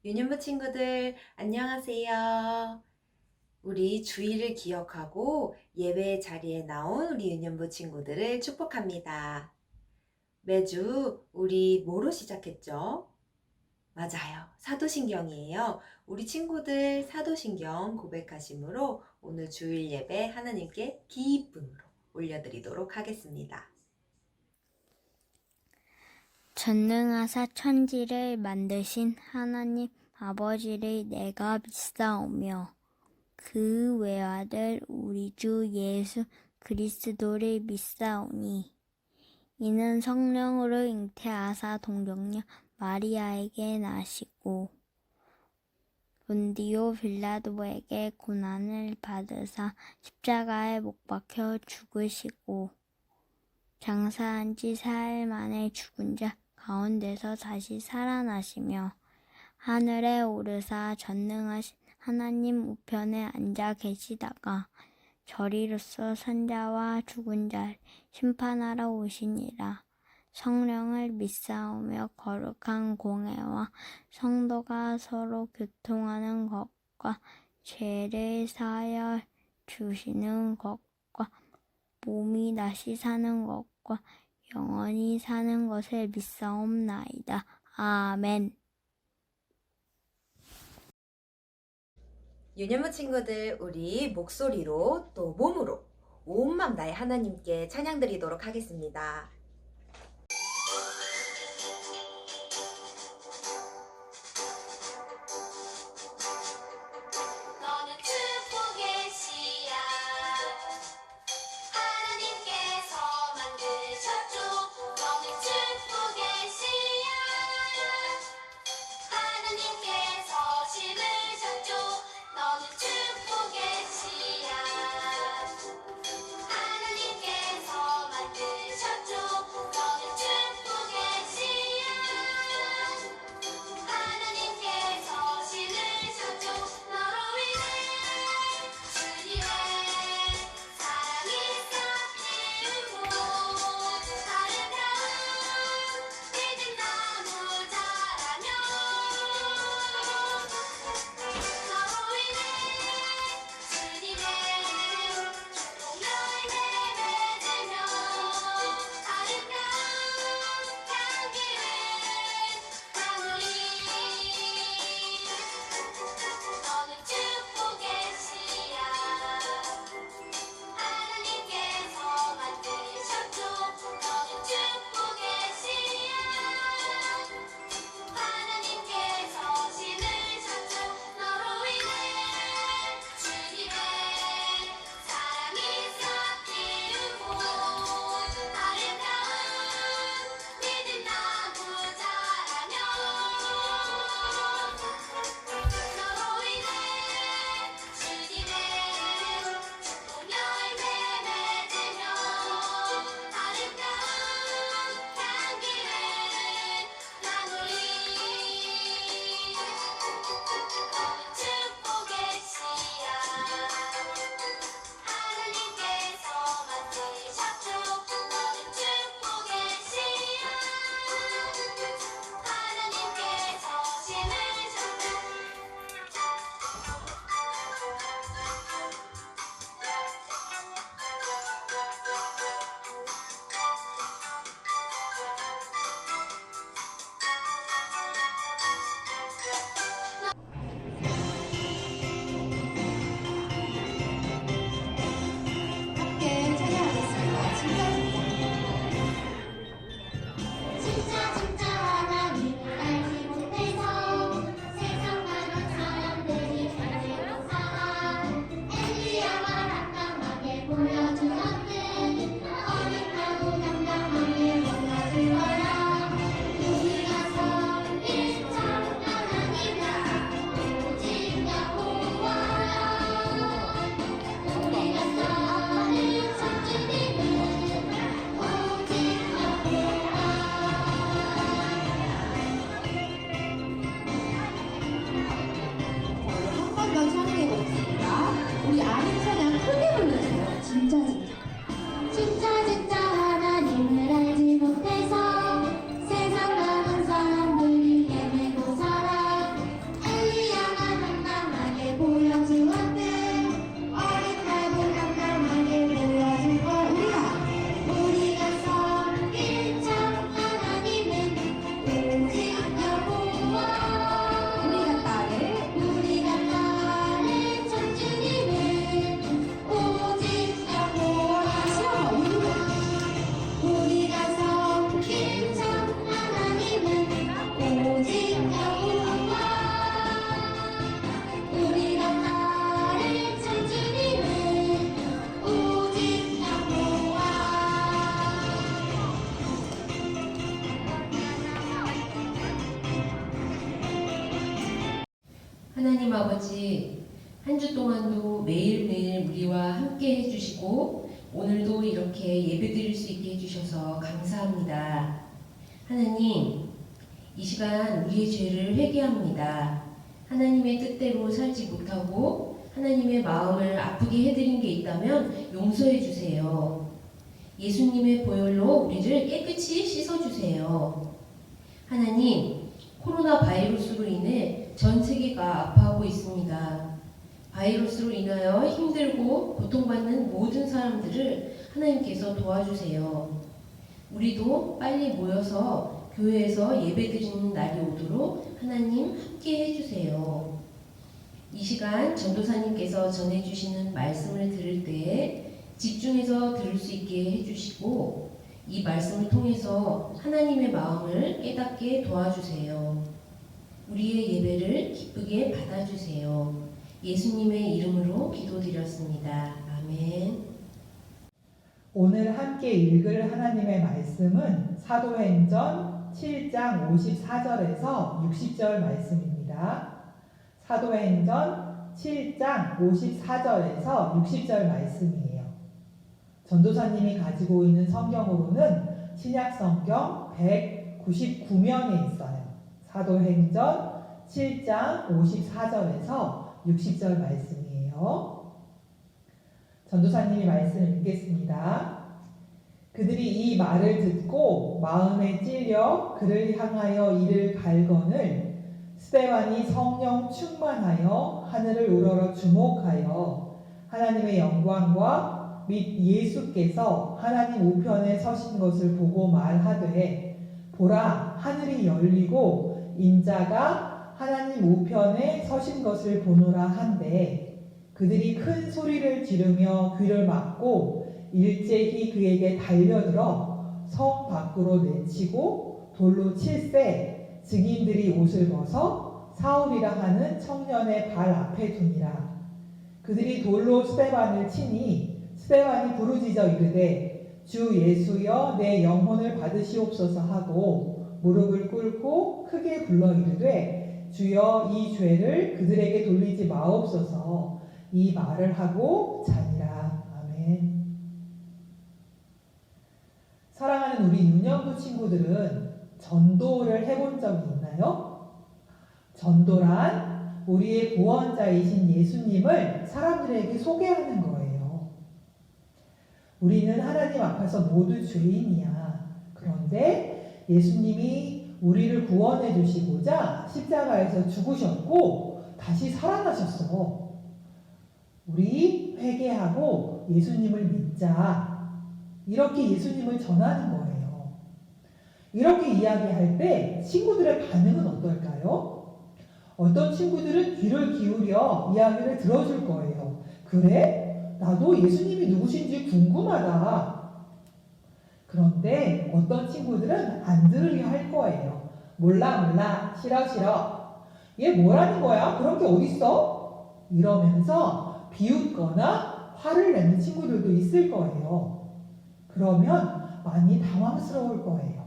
유년부 친구들, 안녕하세요. 우리 주일을 기억하고 예배 자리에 나온 우리 유년부 친구들을 축복합니다. 매주 우리 뭐로 시작했죠? 맞아요. 사도신경이에요. 우리 친구들 사도신경 고백하심으로 오늘 주일 예배 하나님께 기쁨으로 올려드리도록 하겠습니다. 전능하사 천지를 만드신 하나님 아버지를 내가 믿사오며 그 외아들 우리 주 예수 그리스도를 믿사오니 이는 성령으로 잉태하사 동정녀 마리아에게 나시고 본디오 빌라도에게 고난을 받으사 십자가에 못 박혀 죽으시고 장사한 지 사흘 만에 죽은 자 가운데서 다시 살아나시며 하늘에 오르사 전능하신 하나님 우편에 앉아 계시다가 저리로서 산자와 죽은 자를 심판하러 오시니라. 성령을 믿사오며 거룩한 공회와 성도가 서로 교통하는 것과 죄를 사하여 주시는 것과 몸이 다시 사는 것과 영원히 사는 것을 믿사옵나이다. 아멘. 유년부 친구들, 우리 목소리로 또 몸으로 온 맘 나의 하나님께 찬양 드리도록 하겠습니다. 너는 축복의 씨앗 하나님께서 만드셨죠. 너는 축복의 씨앗 하나님께서 심으셨죠. 너는 축복의 씨앗 하나님께서 만드셨죠. 하나님 아버지, 한 주 동안도 매일매일 우리와 함께 해주시고 오늘도 이렇게 예배드릴 수 있게 해주셔서 감사합니다. 하나님, 이 시간 우리의 죄를 회개합니다. 하나님의 뜻대로 살지 못하고 하나님의 마음을 아프게 해드린 게 있다면 용서해 주세요. 예수님의 보혈로 우리를 깨끗이 씻어주세요. 하나님, 코로나 바이러스로 인해 전 세계가 아파하고 있습니다. 바이러스로 인하여 힘들고 고통받는 모든 사람들을 하나님께서 도와주세요. 우리도 빨리 모여서 교회에서 예배드리는 날이 오도록 하나님 함께 해주세요. 이 시간 전도사님께서 전해주시는 말씀을 들을 때에 집중해서 들을 수 있게 해주시고 이 말씀을 통해서 하나님의 마음을 깨닫게 도와주세요. 우리의 예배를 기쁘게 받아주세요. 예수님의 이름으로 기도드렸습니다. 아멘. 오늘 함께 읽을 하나님의 말씀은 사도행전 7장 54절에서 60절 말씀입니다. 사도행전 7장 54절에서 60절 말씀이에요. 전도사님이 가지고 있는 성경으로는 신약성경 199면에 있어요. 사도행전 7장 54절에서 60절 말씀이에요. 전도사님이 말씀을 읽겠습니다. 그들이 이 말을 듣고 마음에 찔려 그를 향하여 이를 갈거늘 스데반이 성령 충만하여 하늘을 우러러 주목하여 하나님의 영광과 및 예수께서 하나님 우편에 서신 것을 보고 말하되 보라 하늘이 열리고 인자가 하나님 우편에 서신 것을 보노라 한데 그들이 큰 소리를 지르며 귀를 막고 일제히 그에게 달려들어 성 밖으로 내치고 돌로 칠세 증인들이 옷을 벗어 사울이라 하는 청년의 발 앞에 두니라. 그들이 돌로 스데반을 치니 스데반이 부르짖어 이르되 주 예수여 내 영혼을 받으시옵소서 하고 무릎을 꿇고 크게 불러 이르되 주여 이 죄를 그들에게 돌리지 마옵소서 이 말을 하고 자니라. 아멘. 사랑하는 우리 유년부 친구들은 전도를 해본 적이 있나요? 전도란 우리의 구원자이신 예수님을 사람들에게 소개하는 거예요. 우리는 하나님 앞에서 모두 죄인이야. 그런데 예수님이 우리를 구원해 주시고자 십자가에서 죽으셨고 다시 살아나셨어. 우리 회개하고 예수님을 믿자. 이렇게 예수님을 전하는 거예요. 이렇게 이야기할 때 친구들의 반응은 어떨까요? 어떤 친구들은 귀를 기울여 이야기를 들어줄 거예요. 그래? 나도 예수님이 누구신지 궁금하다. 그런데 어떤 친구들은 안 들으려 할 거예요. 몰라 싫어 얘 뭐라는 거야? 그런 게 어딨어? 이러면서 비웃거나 화를 내는 친구들도 있을 거예요. 그러면 많이 당황스러울 거예요.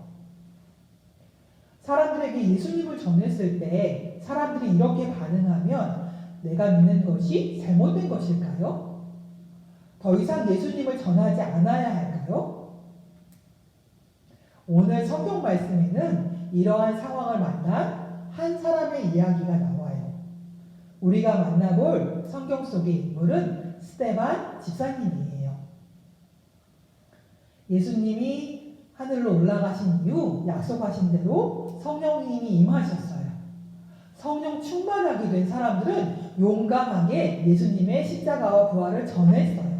사람들에게 예수님을 전했을 때 사람들이 이렇게 반응하면 내가 믿는 것이 잘못된 것일까요? 더 이상 예수님을 전하지 않아야 할까요? 오늘 성경 말씀에는 이러한 상황을 만난 한 사람의 이야기가 나와요. 우리가 만나볼 성경 속의 인물은 스데반 집사님이에요. 예수님이 하늘로 올라가신 이후 약속하신 대로 성령님이 임하셨어요. 성령 충만하게 된 사람들은 용감하게 예수님의 십자가와 부활을 전했어요.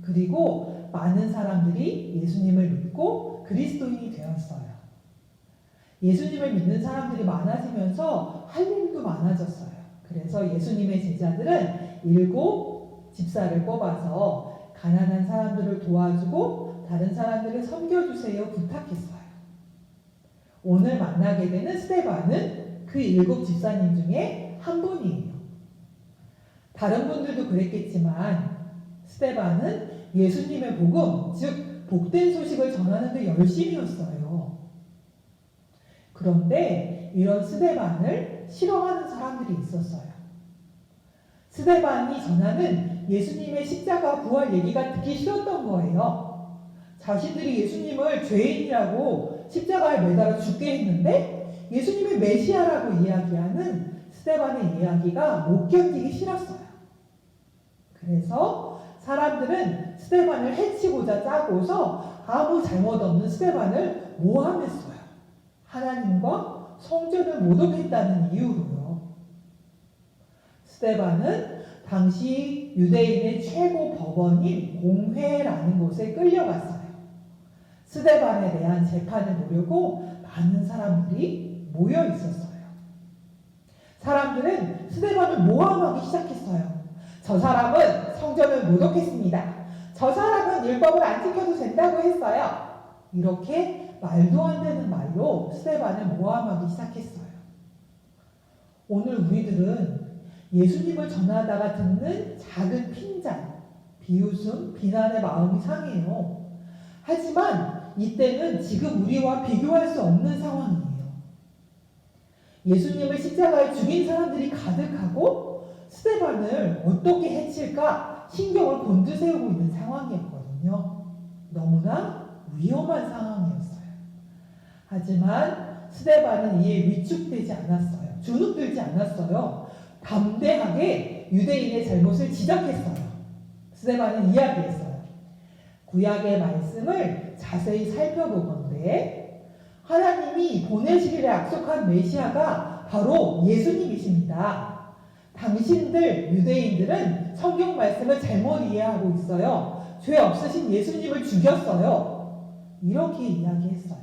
그리고 많은 사람들이 예수님을 믿고 그리스도인이 되었어요. 예수님을 믿는 사람들이 많아지면서 할 일도 많아졌어요. 그래서 예수님의 제자들은 7 집사를 뽑아서 가난한 사람들을 도와주고 다른 사람들을 섬겨주세요 부탁했어요. 오늘 만나게 되는 스데반은 그 7 집사님 중에 한 분이에요. 다른 분들도 그랬겠지만 스데반은 예수님의 복음, 즉 복된 소식을 전하는 데 열심이었어요. 그런데 이런 스데반을 싫어하는 사람들이 있었어요. 스데반이 전하는 예수님의 십자가 부활 얘기가 듣기 싫었던 거예요. 자신들이 예수님을 죄인이라고 십자가에 매달아 죽게 했는데 예수님이 메시아라고 이야기하는 스데반의 이야기가 못 견디기 싫었어요. 그래서 사람들은 스데반을 해치고자 짜고서 아무 잘못 없는 스데반을 모함했어요. 하나님과 성전을 모독했다는 이유로요. 스데반은 당시 유대인의 최고 법원인 공회라는 곳에 끌려갔어요. 스데반에 대한 재판을 보려고 많은 사람들이 모여 있었어요. 사람들은 스데반을 모함하기 시작했어요. 저 사람은 성전을 모독했습니다. 저 사람은 율법을 안 지켜도 된다고 했어요. 이렇게 말도 안 되는 말로 스데반을 모함하기 시작했어요. 오늘 우리들은 예수님을 전하다가 듣는 작은 핀잔, 비웃음, 비난의 마음이 상해요. 하지만 이때는 지금 우리와 비교할 수 없는 상황이에요. 예수님을 십자가에 죽인 사람들이 가득하고 스데반을 어떻게 해칠까 신경을 곤두세우고 있는 상황이었거든요. 너무나 위험한 상황이었어요. 하지만 스데반은 이에 위축되지 않았어요. 주눅들지 않았어요. 담대하게 유대인의 잘못을 지적했어요. 스데반은 이야기했어요. 구약의 말씀을 자세히 살펴보건대 하나님이 보내시기를 약속한 메시아가 바로 예수님이십니다. 당신들 유대인들은 성경 말씀을 잘못 이해하고 있어요. 죄 없으신 예수님을 죽였어요. 이렇게 이야기했어요.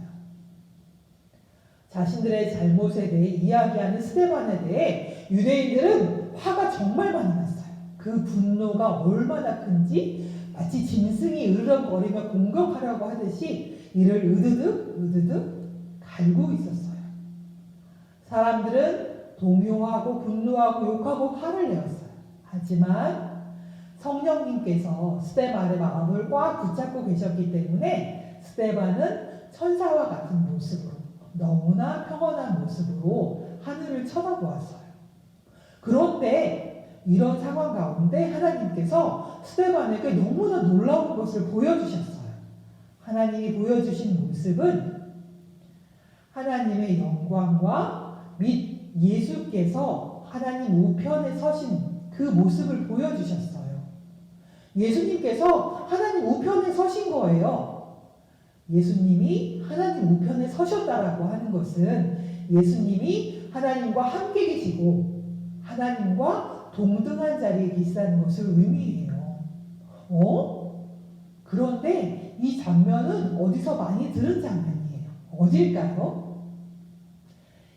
자신들의 잘못에 대해 이야기하는 스데반에 대해 유대인들은 화가 정말 많이 났어요. 그 분노가 얼마나 큰지 마치 짐승이 으르렁거리며 공격하려고 하듯이 이를 으드득 갈고 있었어요. 사람들은 동요하고 분노하고 욕하고 화를 내었어요. 하지만 성령님께서 스데반의 마음을 꽉 붙잡고 계셨기 때문에 스데반은 천사와 같은 모습으로 너무나 평온한 모습으로 하늘을 쳐다보았어요. 그런데 이런 상황 가운데 하나님께서 스데반에게 너무나 놀라운 것을 보여주셨어요. 하나님이 보여주신 모습은 하나님의 영광과 및 예수께서 하나님 우편에 서신 그 모습을 보여주셨어요. 예수님께서 하나님 우편에 서신 거예요. 예수님이 하나님 우편에 서셨다라고 하는 것은 예수님이 하나님과 함께 계시고 하나님과 동등한 자리에 계시다는 것을 의미해요. 그런데 이 장면은 어디서 많이 들은 장면이에요. 어딜까요?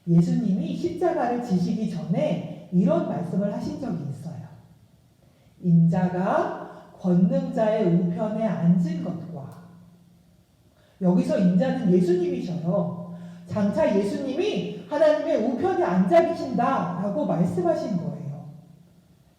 예수님이 십자가를 지시기 전에 이런 말씀을 하신 적이 있어요. 인자가 권능자의 우편에 앉은 것과 여기서 인자는 예수님이셔요. 장차 예수님이 하나님의 우편에 앉아 계신다라고 말씀하신 거예요.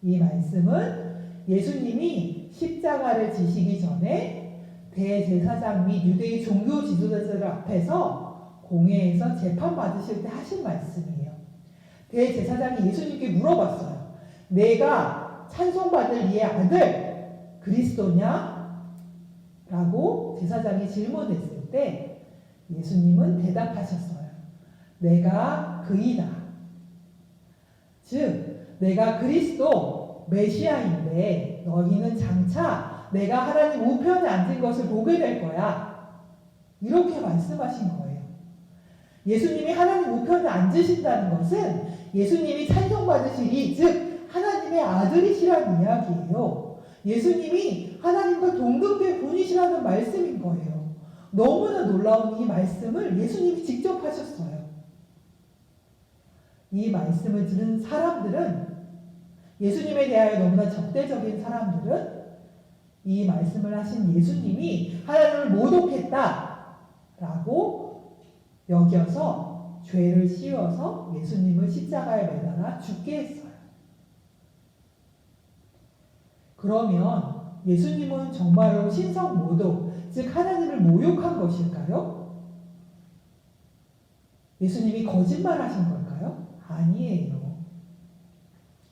이 말씀은 예수님이 십자가를 지시기 전에 대제사장 및 유대의 종교 지도자들 앞에서 공회에서 재판받으실 때 하신 말씀이에요. 대제사장이 예수님께 물어봤어요. 내가 찬송받을 이의 아들 그리스도냐? 라고 제사장이 질문했을 때 예수님은 대답하셨어요. 내가 그이다. 즉 내가 그리스도 메시아인데 너희는 장차 내가 하나님 우편에 앉은 것을 보게 될 거야. 이렇게 말씀하신 거예요. 예수님이 하나님 우편에 앉으신다는 것은 예수님이 찬송받으시리, 즉 하나님의 아들이시라는 이야기예요. 예수님이 하나님과 동등된 분이시라는 말씀인 거예요. 너무나 놀라운 이 말씀을 예수님이 직접 하셨어요. 이 말씀을 들은 사람들은, 예수님에 대하여 너무나 적대적인 사람들은 이 말씀을 하신 예수님이 하나님을 모독했다라고 여겨서 죄를 씌워서 예수님을 십자가에 매달아 죽게 했어요. 그러면 예수님은 정말로 신성 모독, 즉 하나님을 모욕한 것일까요? 예수님이 거짓말하신 걸까요? 아니에요.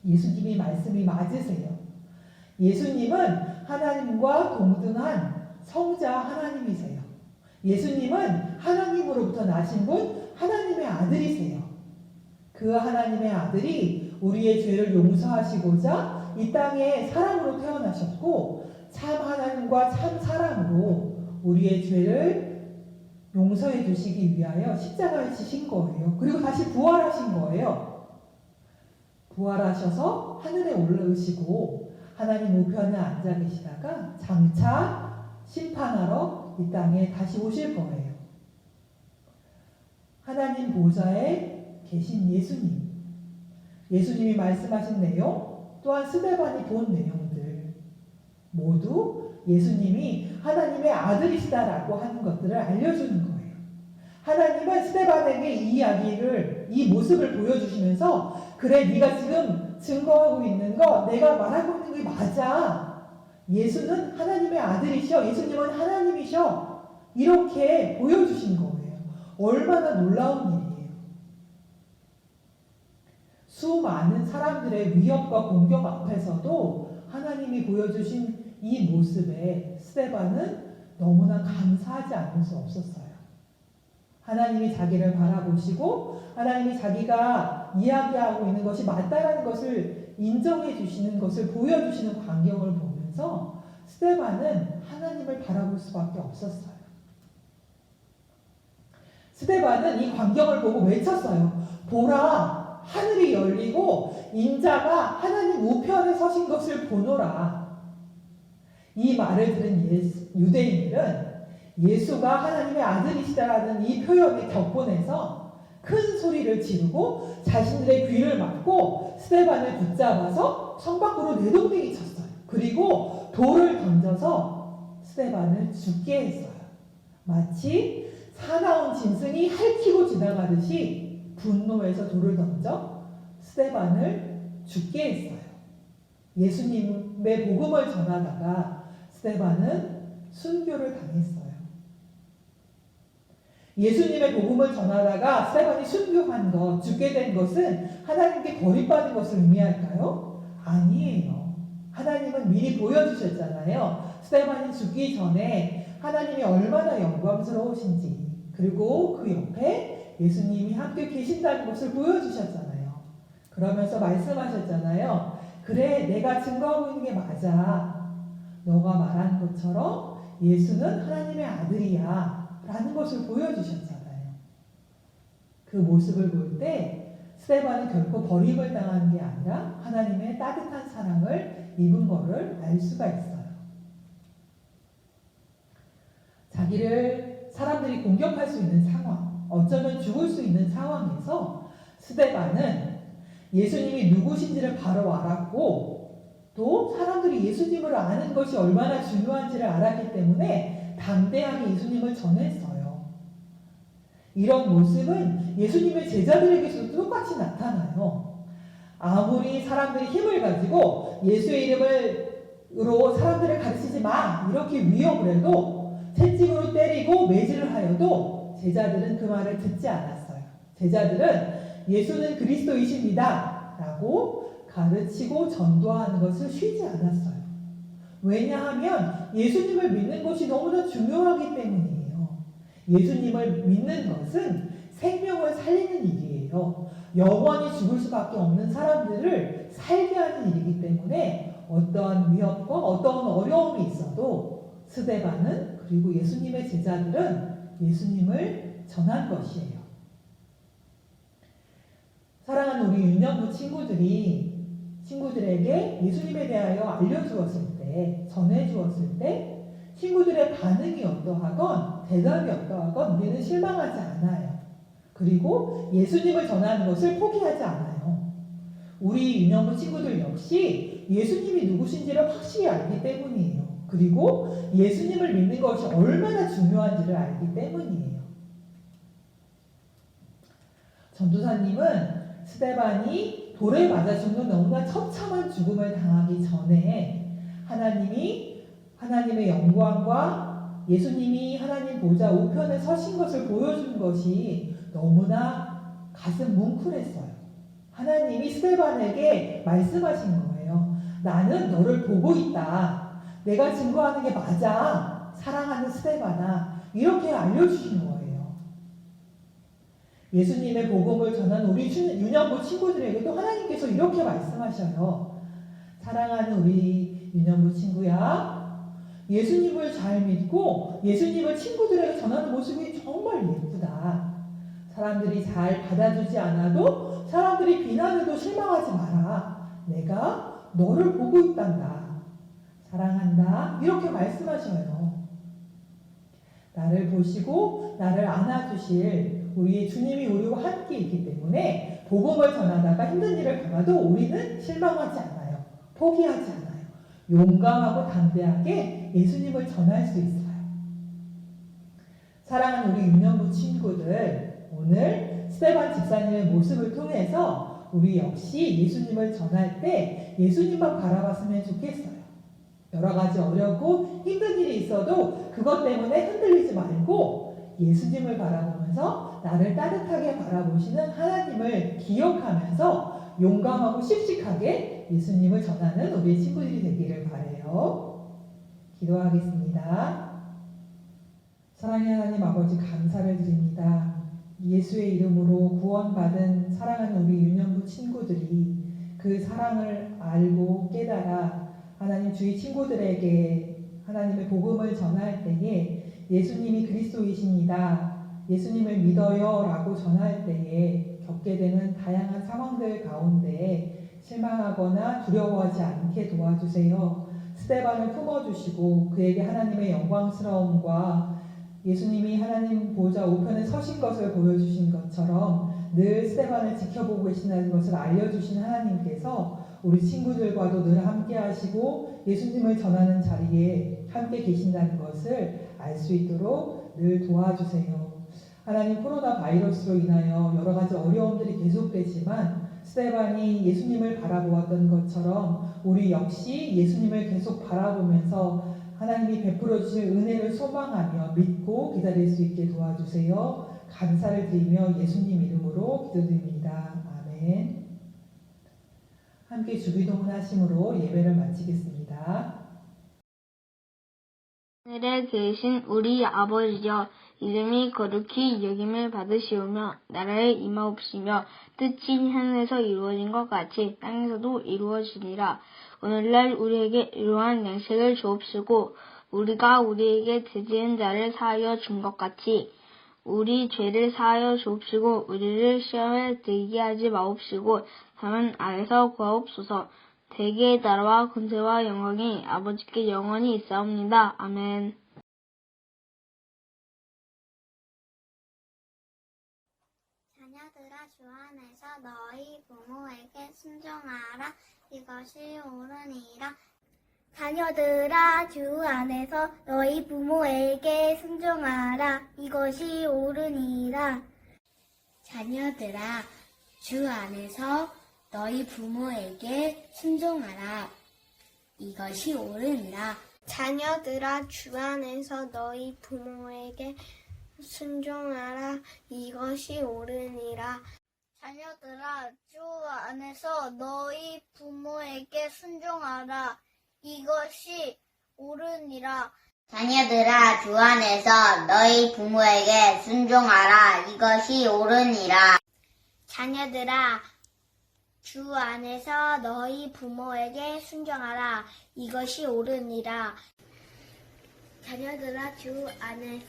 예수님이 말씀이 맞으세요. 예수님은 하나님과 동등한 성자 하나님이세요. 예수님은 하나님으로부터 나신 분, 하나님의 아들이세요. 그 하나님의 아들이 우리의 죄를 용서하시고자 이 땅에 사람으로 태어나셨고 참 하나님과 참 사람으로 우리의 죄를 용서해 주시기 위하여 십자가에 지신 거예요. 그리고 다시 부활하신 거예요. 부활하셔서 하늘에 올라오시고 하나님 우편에 앉아 계시다가 장차 심판하러 이 땅에 다시 오실 거예요. 하나님 보좌에 계신 예수님, 예수님이 말씀하신 내용, 또한 스데반이 본 내용들 모두 예수님이 하나님의 아들이시다라고 하는 것들을 알려주는 거예요. 하나님은 스데반에게 이 이야기를, 이 모습을 보여주시면서 그래, 네가 지금 증거하고 있는 거, 내가 말하고 있는 게 맞아. 예수는 하나님의 아들이셔. 예수님은 하나님이셔. 이렇게 보여주신 거예요. 얼마나 놀라운 일이에요. 수많은 사람들의 위협과 공격 앞에서도 하나님이 보여주신 이 모습에 스데반은 너무나 감사하지 않을 수 없었어요. 하나님이 자기를 바라보시고 하나님이 자기가 이야기하고 있는 것이 맞다라는 것을 인정해 주시는 것을 보여주시는 광경을 보면서 스데반은 하나님을 바라볼 수밖에 없었어요. 스데반은 이 광경을 보고 외쳤어요. 보라, 하늘이 열리고 인자가 하나님 우편에 서신 것을 보노라. 이 말을 들은 유대인들은 예수가 하나님의 아들이시다라는 이 표현의 격분에서 큰 소리를 지르고 자신들의 귀를 막고 스데반을 붙잡아서 성 밖으로 내동댕이 쳤어요. 그리고 돌을 던져서 스데반을 죽게 했어요. 마치 사나운 짐승이 핥히고 지나가듯이 분노해서 돌을 던져 스데반을 죽게 했어요. 예수님의 복음을 전하다가 스데반은 순교를 당했어요. 예수님의 복음을 전하다가 스데반이 순교한 것, 죽게 된 것은 하나님께 버림받은 것을 의미할까요? 아니에요. 하나님은 미리 보여주셨잖아요. 스데반이 죽기 전에 하나님이 얼마나 영광스러우신지, 그리고 그 옆에 예수님이 함께 계신다는 것을 보여주셨잖아요. 그러면서 말씀하셨잖아요. 그래, 내가 증거하고 있는 게 맞아. 너가 말한 것처럼 예수는 하나님의 아들이야 라는 것을 보여주셨잖아요. 그 모습을 볼 때 스데반은 결코 버림을 당한 게 아니라 하나님의 따뜻한 사랑을 입은 것을 알 수가 있어요. 자기를 사람들이 공격할 수 있는 상황, 어쩌면 죽을 수 있는 상황에서 스데반은 예수님이 누구신지를 바로 알았고 또 사람들이 예수님을 아는 것이 얼마나 중요한지를 알았기 때문에 담대하게 예수님을 전했어요. 이런 모습은 예수님의 제자들에게서도 똑같이 나타나요. 아무리 사람들이 힘을 가지고 예수의 이름으로 사람들을 가르치지 마 이렇게 위협을 해도 채찍으로 때리고 매질을 하여도 제자들은 그 말을 듣지 않았어요. 제자들은 예수는 그리스도이십니다 라고 가르치고 전도하는 것을 쉬지 않았어요. 왜냐하면 예수님을 믿는 것이 너무나 중요하기 때문이에요. 예수님을 믿는 것은 생명을 살리는 일이에요. 영원히 죽을 수밖에 없는 사람들을 살게 하는 일이기 때문에 어떠한 위협과 어떠한 어려움이 있어도 스데반은 그리고 예수님의 제자들은 예수님을 전한 것이에요. 사랑하는 우리 유년부 친구들에게 예수님에 대하여 알려주었을 때, 전해주었을 때 친구들의 반응이 어떠하건 대답이 어떠하건 우리는 실망하지 않아요. 그리고 예수님을 전하는 것을 포기하지 않아요. 우리 유년부 친구들 역시 예수님이 누구신지를 확실히 알기 때문이에요. 그리고 예수님을 믿는 것이 얼마나 중요한지를 알기 때문이에요. 전도사님은 스데반이 돌에 맞아 죽는 너무나 처참한 죽음을 당하기 전에 하나님의 영광과 예수님이 하나님 보좌 우편에 서신 것을 보여준 것이 너무나 가슴 뭉클했어요. 하나님이 스데반에게 말씀하신 거예요. 나는 너를 보고 있다. 내가 증거하는 게 맞아. 사랑하는 스데반아. 이렇게 알려주신 거예요. 예수님의 복음을 전한 우리 유년부 친구들에게도 하나님께서 이렇게 말씀하셔요. 사랑하는 우리 유년부 친구야. 예수님을 잘 믿고 예수님을 친구들에게 전하는 모습이 정말 예쁘다. 사람들이 잘 받아주지 않아도 사람들이 비난해도 실망하지 마라. 내가 너를 보고 있단다. 사랑한다. 이렇게 말씀하셔요. 나를 보시고 나를 안아주실 우리의 주님이 우리와 함께 있기 때문에 복음을 전하다가 힘든 일을 당해도 우리는 실망하지 않아요. 포기하지 않아요. 용감하고 담대하게 예수님을 전할 수 있어요. 사랑하는 우리 유년부 친구들, 오늘 스데반 집사님의 모습을 통해서 우리 역시 예수님을 전할 때 예수님만 바라봤으면 좋겠어요. 여러 가지 어렵고 힘든 일이 있어도 그것 때문에 흔들리지 말고 예수님을 바라보면서 나를 따뜻하게 바라보시는 하나님을 기억하면서 용감하고 씩씩하게 예수님을 전하는 우리 친구들이 되기를 바라요. 기도하겠습니다. 사랑의 하나님 아버지 감사를 드립니다. 예수의 이름으로 구원받은 사랑하는 우리 유년부 친구들이 그 사랑을 알고 깨달아 하나님 주위 친구들에게 하나님의 복음을 전할 때에 예수님이 그리스도이십니다. 예수님을 믿어요 라고 전할 때에 겪게 되는 다양한 상황들 가운데 실망하거나 두려워하지 않게 도와주세요. 스데반을 품어주시고 그에게 하나님의 영광스러움과 예수님이 하나님 보좌 우편에 서신 것을 보여주신 것처럼 늘 스데반을 지켜보고 계신다는 것을 알려주신 하나님께서 우리 친구들과도 늘 함께 하시고 예수님을 전하는 자리에 함께 계신다는 것을 알 수 있도록 늘 도와주세요. 하나님 코로나 바이러스로 인하여 여러 가지 어려움들이 계속되지만 스데반이 예수님을 바라보았던 것처럼 우리 역시 예수님을 계속 바라보면서 하나님이 베풀어 주실 은혜를 소망하며 믿고 기다릴 수 있게 도와주세요. 감사를 드리며 예수님 이름으로 기도드립니다. 아멘. 함께 주기도문 하심으로 예배를 마치겠습니다. 하늘에 계신 우리 아버지여, 이름이 거룩히 여김을 받으시오며 나라에 임하옵시며 뜻이 하늘에서 이루어진 것 같이 땅에서도 이루어지니라. 오늘날 우리에게 이러한 양식을 주옵시고 우리가 우리에게 죄지은 자를 사하여 준 것 같이 우리 죄를 사하여 주옵시고 우리를 시험에 들게 하지 마옵시고 다만 악에서 구하옵소서. 대개의 나라와 권세와 영광이 아버지께 영원히 있사옵니다. 아멘. 자녀들아 주 안에서 너희 부모에게 순종하라. 이것이 옳으니라. 자녀들아 주 안에서 너희 부모에게 순종하라. 이것이 옳으니라. 자녀들아 주 안에서 너희 부모에게 순종하라. 이것이 옳으니라. 자녀들아 주 안에서 너희 부모에게 순종하라. 이것이 옳으니라. 자녀들아 주 안에서 너희 부모에게 순종하라. 이것이 옳으니라. 자녀들아 주 안에서 너희 부모에게 순종하라. 이것이 옳으니라. 자녀들아 주 안에서 너희 부모에게 순종하라. 이것이 옳으니라. 자녀들아 주 안에서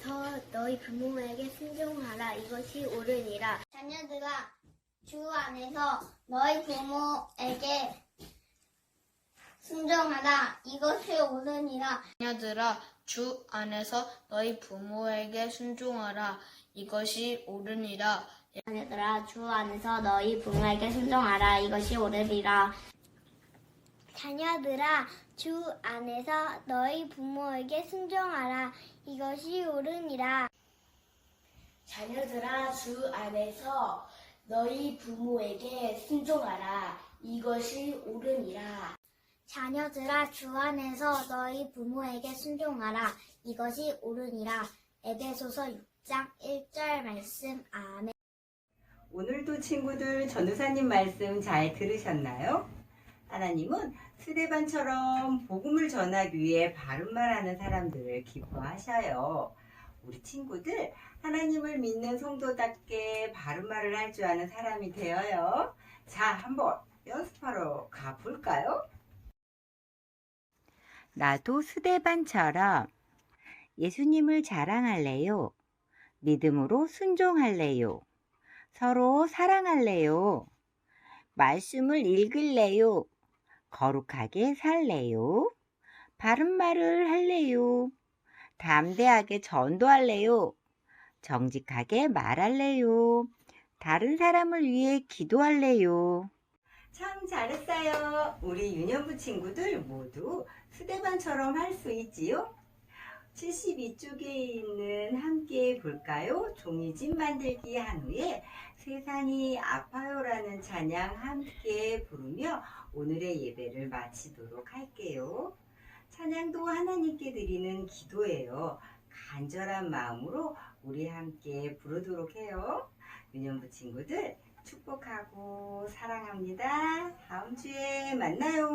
너희 부모에게 순종하라. 이것이 옳으니라. 자녀들아 주 안에서 너희 부모에게 순종하라. 이것이 옳으니라. 자녀들아 주 안에서 너희 부모에게 순종하라. 이것이 옳으니라. 자녀들아 주 안에서 너희 부모에게 순종하라. 이것이 옳으리라. 자녀들아 주 안에서 너희 부모에게 순종하라. 이것이 옳으니라. 자녀들아 주 안에서 너희 부모에게 순종하라. 이것이 옳으니라. 자녀들아 주 안에서 너희 부모에게 순종하라. 이것이 옳으니라. 에베소서 6장 1절 말씀. 아멘. 오늘도 친구들 전도사님 말씀 잘 들으셨나요? 하나님은 스데반처럼 복음을 전하기 위해 바른말 하는 사람들을 기뻐하셔요. 우리 친구들 하나님을 믿는 성도답게 바른말을 할 줄 아는 사람이 되어요. 자, 한번 연습하러 가볼까요? 나도 스데반처럼 예수님을 자랑할래요. 믿음으로 순종할래요. 서로 사랑할래요. 말씀을 읽을래요. 거룩하게 살래요. 바른 말을 할래요. 담대하게 전도할래요. 정직하게 말할래요. 다른 사람을 위해 기도할래요. 참 잘했어요. 우리 유년부 친구들 모두 스데반처럼 할 수 있지요? 72쪽에 있는 함께 볼까요? 종이집 만들기 한 후에 세상이 아파요라는 찬양 함께 부르며 오늘의 예배를 마치도록 할게요. 찬양도 하나님께 드리는 기도예요. 간절한 마음으로 우리 함께 부르도록 해요. 유년부 친구들 축복하고 사랑합니다. 다음 주에 만나요.